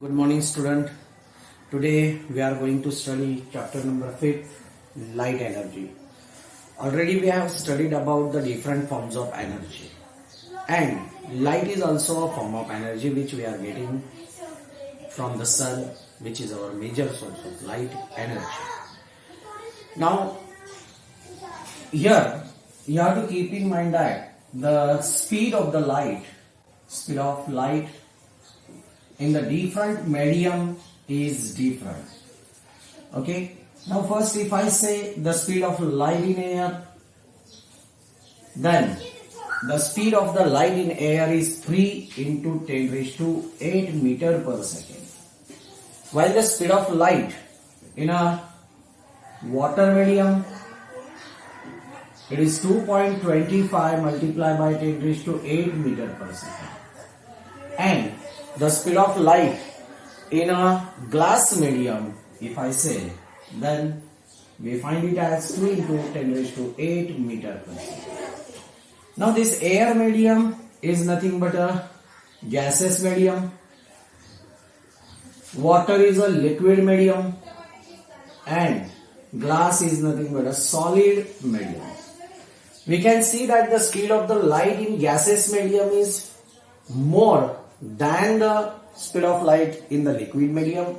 Good morning, student. Today we are going to study chapter number 5, light energy. Already we have studied about the different forms of energy, and light is also a form of energy which we are getting from the sun, which is our major source of light energy. Now here you have to keep in mind that the speed of light in the different medium is different. Okay, now first if I say the speed of light in air, then the speed of the light in air is 3 into 10 raised to 8 meter per second, while the speed of light in a water medium, it is 2.25 multiplied by 10 raised to 8 meter per second, and the speed of light in a glass medium, if I say, then we find it as 2 into 10 raised to 8 meter per second. Now this air medium is nothing but a gaseous medium, water is a liquid medium, and glass is nothing but a solid medium. We can see that the speed of the light in gaseous medium is more than the speed of light in the liquid medium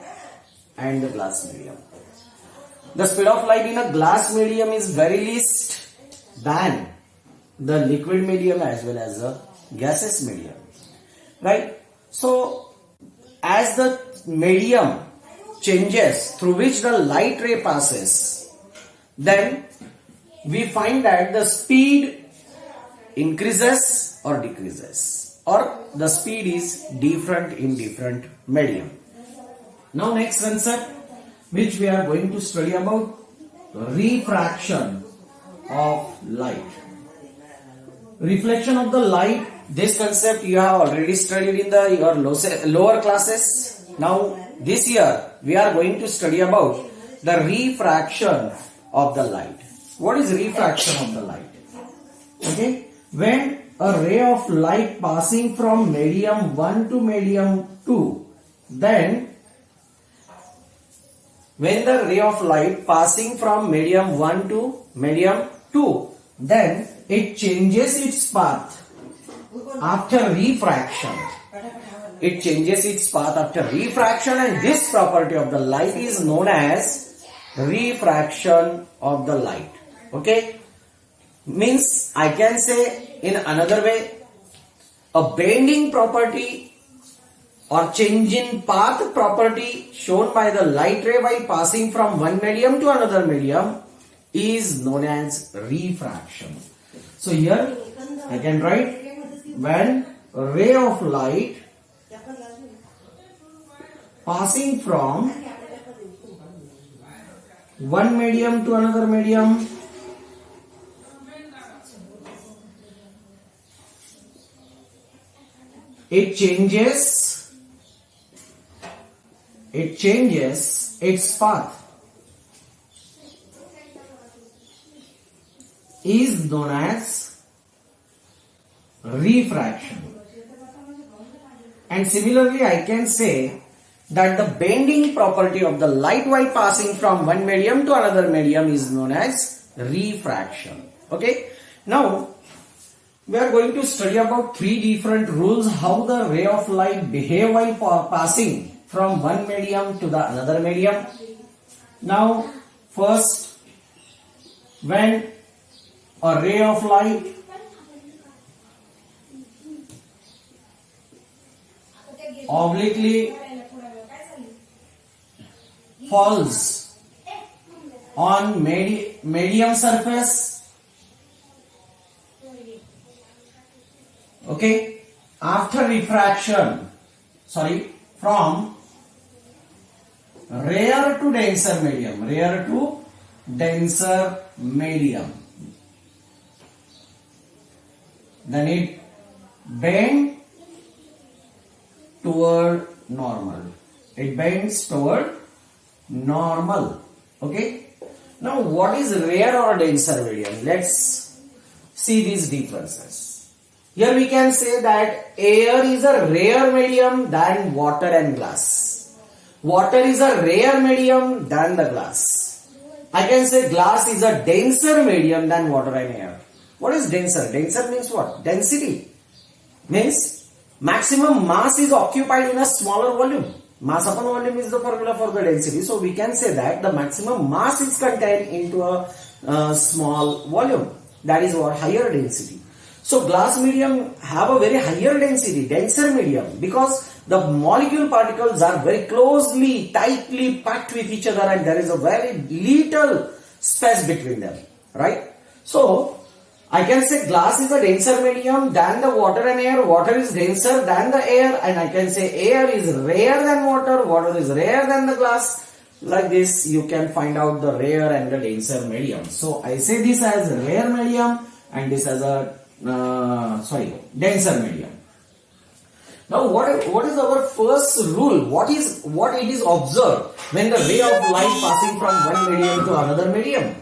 and the glass medium. The speed of light in a glass medium is very least than the liquid medium as well as the gaseous medium, right? So as the medium changes through which the light ray passes, then we find that the speed increases or decreases, or the speed is different in different medium. Now next concept which we are going to study about, refraction of light. Reflection of the light, this concept you have already studied in your lower classes. Now this year we are going to study about the refraction of the light. What is refraction of the light? Okay, when a ray of light passing from medium 1 to medium 2, then when the ray of light passing from medium 1 to medium 2, then it changes its path after refraction. It changes its path after refraction, and this property of the light is known as refraction of the light. Okay, means I can say in another way, a bending property or change in path property shown by the light ray while passing from one medium to another medium is known as refraction. So here I can write, when a ray of light passing from one medium to another medium, it changes its path, is known as refraction. And similarly I can say that the bending property of the light while passing from one medium to another medium is known as refraction. Okay, now we are going to study about 3 different rules how the ray of light behave while passing from one medium to the another medium. Now first, when a ray of light obliquely falls on medium surface, okay, after refraction, from rare to denser medium, then it bends toward normal. Okay, now what is rare or denser medium? Let's see these differences. Here we can say that air is a rare medium than water and glass. Water is a rare medium than the glass. I can say glass is a denser medium than water and air. What is denser? Denser means what? Density. Means maximum mass is occupied in a smaller volume. Mass upon volume is the formula for the density. So we can say that the maximum mass is contained into a small volume. That is what? Higher density. So glass medium have a very higher density, denser medium, because the molecule particles are very closely, tightly packed with each other, and there is a very little space between them, right? So I can say glass is a denser medium than the water and air. Water is denser than the air, and I can say air is rare than water. Water is rare than the glass. Like this, you can find out the rare and the denser medium. So I say this as rare medium and this as a denser medium. Now, what is our first rule? What it is observed when the ray of light passing from one medium to another medium?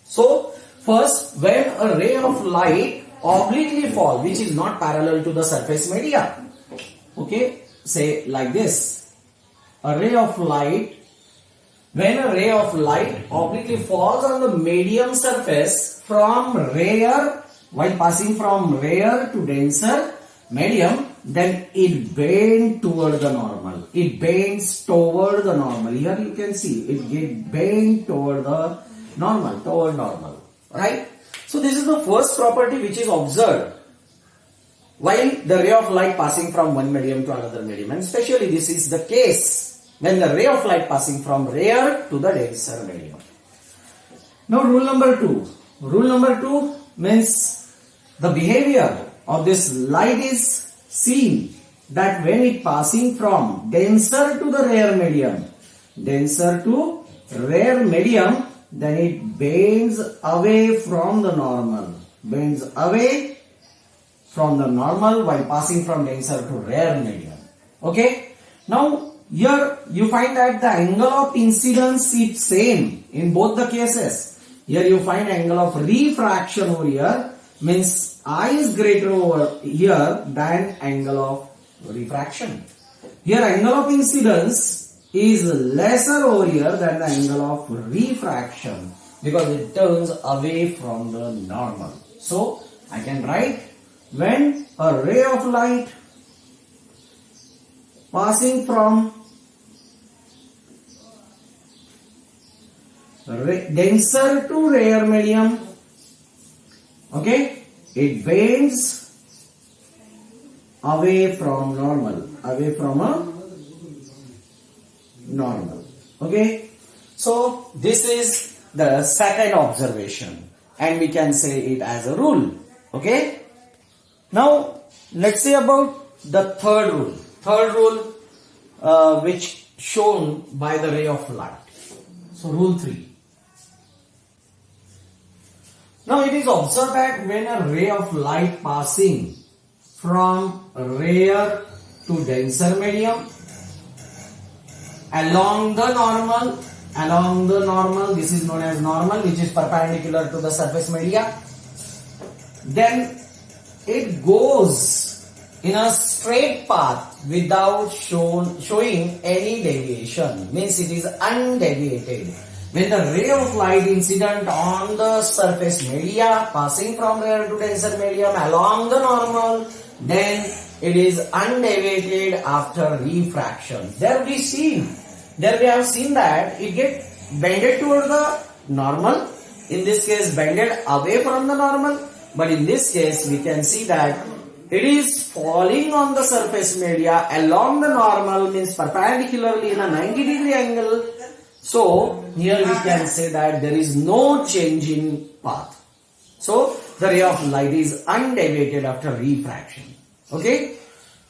So, first, when a ray of light obliquely falls, which is not parallel to the surface media, okay, say like this, a ray of light, when a ray of light obliquely falls on the medium surface from rare, while passing from rare to denser medium, then it bends toward the normal. It bends toward the normal. Here you can see it get bent toward the normal, right? So this is the first property which is observed while the ray of light passing from one medium to another medium, and especially this is the case when the ray of light passing from rare to the denser medium. Now rule number 2. Rule number 2 means the behavior of this light is seen that when it passing from denser to the rare medium, then it bends away from the normal. While passing from denser to rare medium. Okay. Now here you find that the angle of incidence is same in both the cases. Here you find angle of refraction over here, means I is greater over here than angle of refraction. Here angle of incidence is lesser over here than the angle of refraction because it turns away from the normal. So I can write when a ray of light passing from denser to rare medium, okay, it bends away from normal, okay. So this is the second observation and we can say it as a rule, okay. Now let's say about the third rule which shown by the ray of light. So rule 3. Now it is observed that when a ray of light passing from rare to denser medium along the normal, this is known as normal, which is perpendicular to the surface media, then it goes in a straight path without showing any deviation, means it is undeviated. When the ray of light incident on the surface media passing from rare to denser medium along the normal, then it is undeviated after refraction. There we have seen that it gets bended toward the normal, in this case bended away from the normal, but in this case we can see that it is falling on the surface media along the normal, means perpendicularly in a 90-degree angle. So here we can say that there is no change in path. So the ray of light is undeviated after refraction. Okay.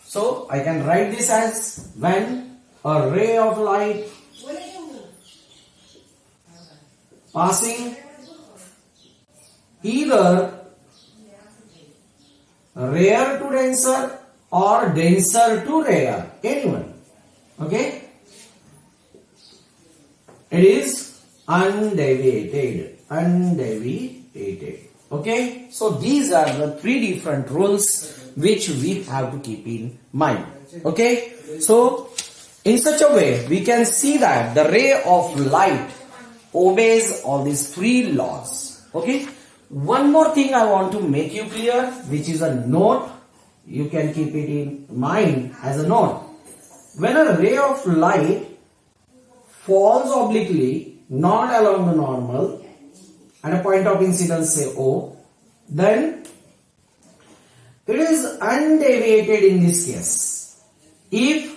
So I can write this as when a ray of light passing either rare to denser or denser to rare, anyone, okay, it is undeviated, Okay, so these are the three different rules which we have to keep in mind. Okay, so in such a way we can see that the ray of light obeys all these three laws. Okay, one more thing I want to make you clear, which is a note. You can keep it in mind as a note. When a ray of light falls obliquely, not along the normal, and a point of incidence say O, then it is undeviated in this case. If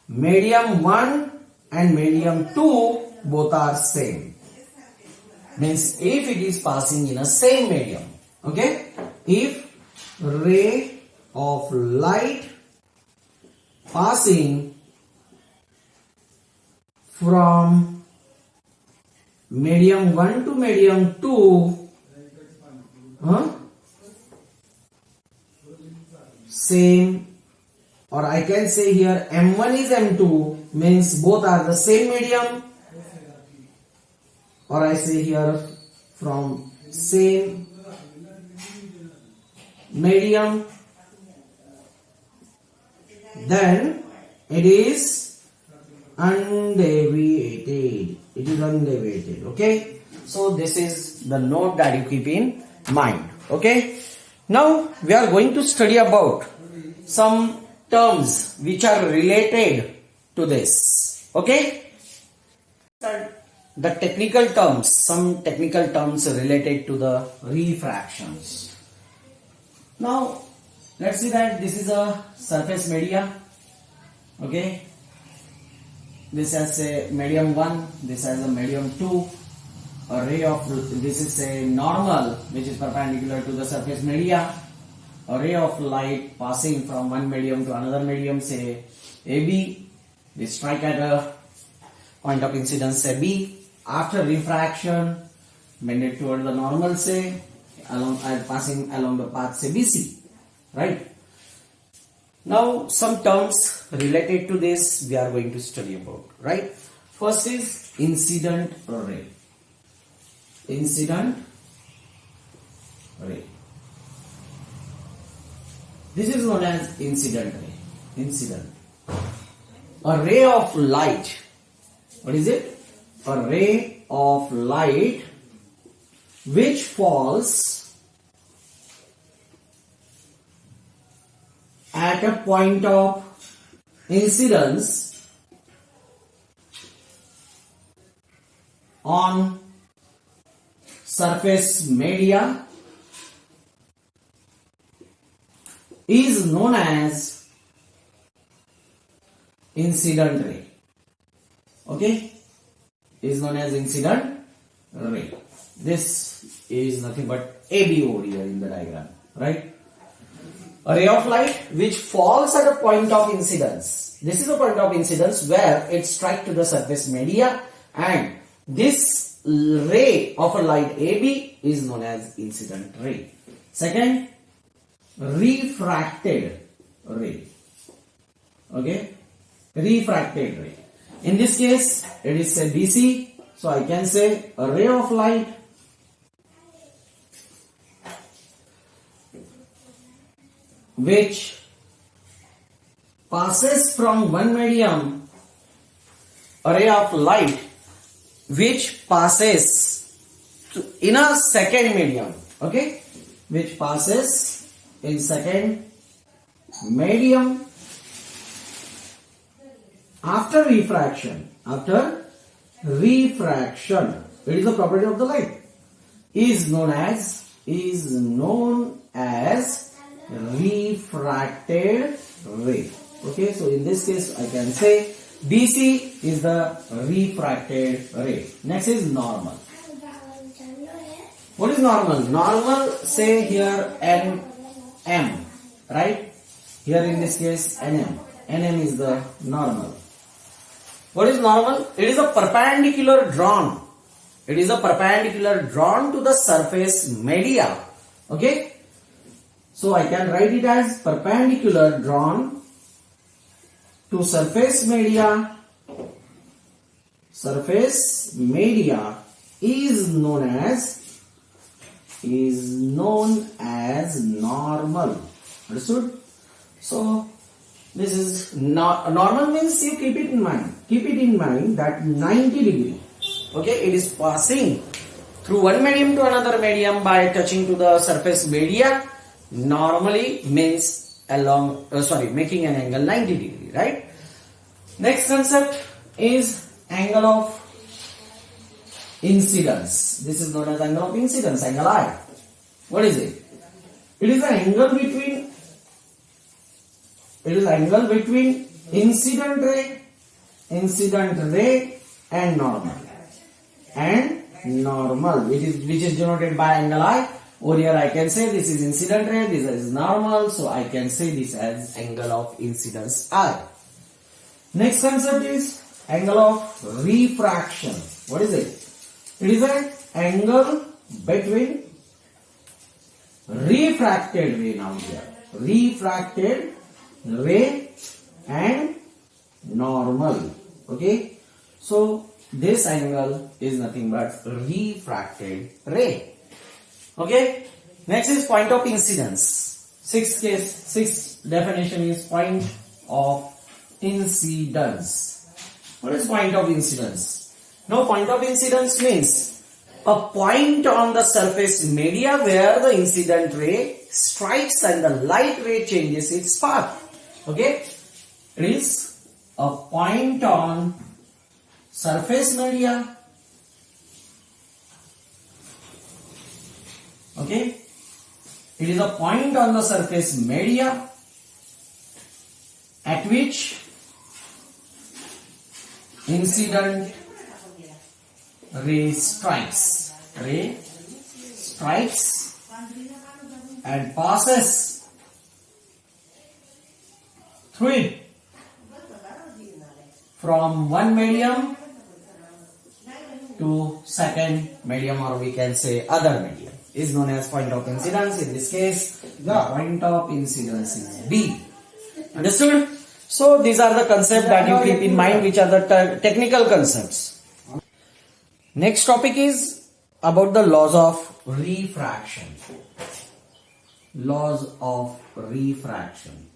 medium 1 and medium 2 both are same, means if it is passing in a same medium, okay, if ray of light passing from medium 1 to medium 2 same, or I can say here M1 is M2, means both are the same medium, or I say here from same medium, then it is undeviated. It is undeviated. Okay, so this is the note that you keep in mind. Okay, now we are going to study about some terms which are related to this. Okay, the technical terms, some technical terms related to the refractions. Now let's see that this is a surface media. Okay, this has a medium 1, this has a medium 2, a ray of, this is a normal which is perpendicular to the surface media, a ray of light passing from one medium to another medium, say AB, they strike at a point of incidence say B, after refraction bend it toward the normal, say along passing along the path say BC, right? Now some terms related to this we are going to study about, right? First is incident ray. Incident ray. This is known as incident ray. Incident. A ray of light. What is it? A ray of light which falls at a point of incidence on surface media is known as incident ray. Okay, is known as incident ray. This is nothing but ABO here in the diagram, right? A ray of light which falls at a point of incidence. This is a point of incidence where it strikes to the surface media, and this ray of a light AB is known as incident ray. Second, refracted ray. Okay, refracted ray. In this case, it is a BC, so I can say a ray of light which passes from one medium, a ray of light which passes in a second medium, okay, which passes in second medium after refraction. After refraction, it is a property of the light, is known as refracted ray. Okay, so in this case I can say BC is the refracted ray. Next is normal. What is normal? Normal, say here NM, right? Here in this case NM. NM is the normal. What is normal? It is a perpendicular drawn. It is a perpendicular drawn to the surface media. Okay? So I can write it as perpendicular drawn to surface media. Surface media is known as is known as normal. Understood? So this is normal means you keep it in mind. Keep it in mind that 90 degree. Okay, it is passing through one medium to another medium by touching to the surface media. Normally means making an angle 90 degree, right? Next concept is angle of incidence. This is known as angle of incidence, angle I. What is it? It is an angle between incident ray and normal. Which is denoted by angle I. Over here I can say this is incident ray, this is normal, so I can say this as angle of incidence I. Next concept is angle of refraction. What is it? It is an angle between refracted ray now here. Refracted ray and normal. Okay. So this angle is nothing but refracted ray. Okay. Next is point of incidence. Sixth definition is point of incidence. What is point of incidence? Now point of incidence means a point on the surface media where the incident ray strikes and the light ray changes its path. Okay, it is a point on surface media. Okay, it is a point on the surface media at which incident ray strikes and passes through it from one medium to second medium, or we can say other medium, is known as point of incidence. In this case, the point of incidence is B. Understood? So these are the concepts that you keep in mind, which are the technical concepts. Next topic is about the laws of refraction. Laws of refraction.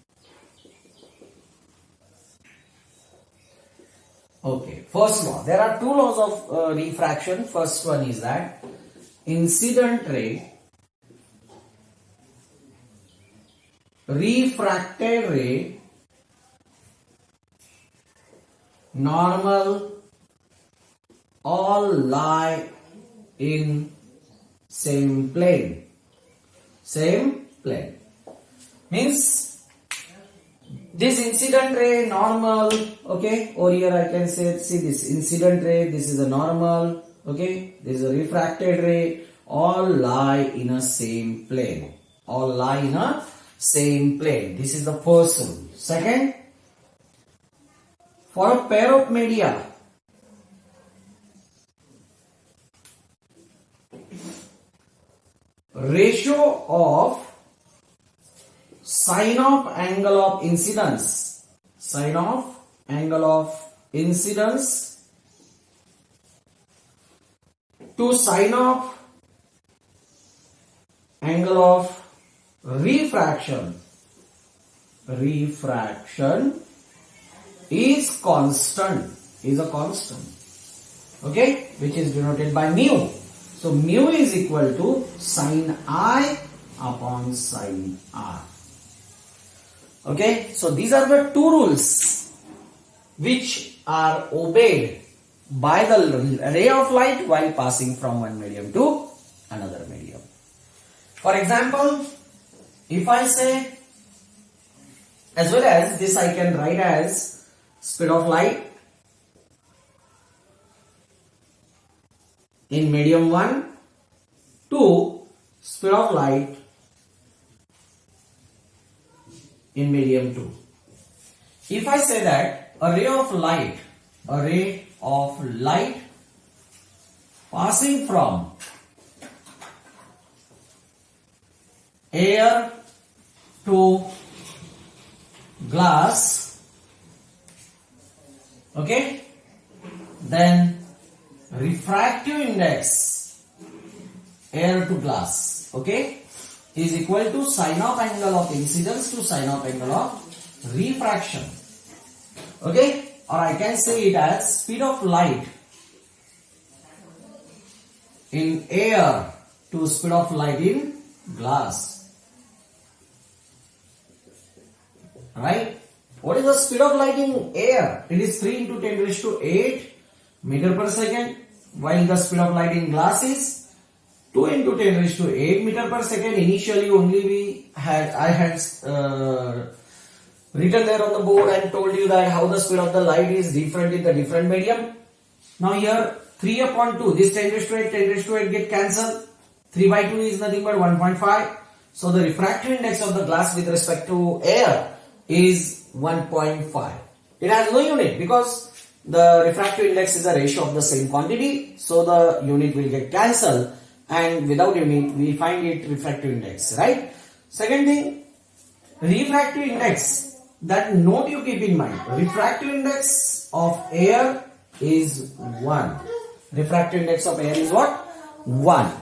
Okay, first law. There are two laws of refraction. First one is that incident ray, refracted ray, normal, all lie in same plane. Same plane. Means this incident ray, normal, okay, over here I can say, see this incident ray, this is a normal, okay, this is a refracted ray, all lie in a same plane. All lie in a same plane. This is the first rule. Second, for a pair of media, ratio of sine of angle of incidence, sine of angle of incidence to sine of angle of refraction is constant, is a constant, okay, which is denoted by mu. So mu is equal to sine I upon sine R. Okay, so these are the two rules which are obeyed by the ray of light while passing from one medium to another medium. For example, if I say, as well as this I can write as speed of light in medium 1 to speed of light in medium 2. If I say that a ray of light passing from air to glass, okay, then refractive index air to glass okay, is equal to sin of angle of incidence to sin of angle of refraction. Okay, or I can say it as speed of light in air to speed of light in glass. Right? What is the speed of light in air? It is 3 into 10 raised to 8 meter per second, while the speed of light in glass is 2 into 10 raised to 8 meter per second. Initially only I had written there on the board and told you that how the speed of the light is different in the different medium. Now here 3 upon 2, this 10 raised to 8, 10 raised to 8 get cancelled. 3 by 2 is nothing but 1.5. So the refractive index of the glass with respect to air is 1.5. It has no unit because the refractive index is a ratio of the same quantity. So the unit will get cancelled, and without unit we find it refractive index, right? Second thing, refractive index. That note you keep in mind. Refractive index of air is 1. Refractive index of air is what? 1.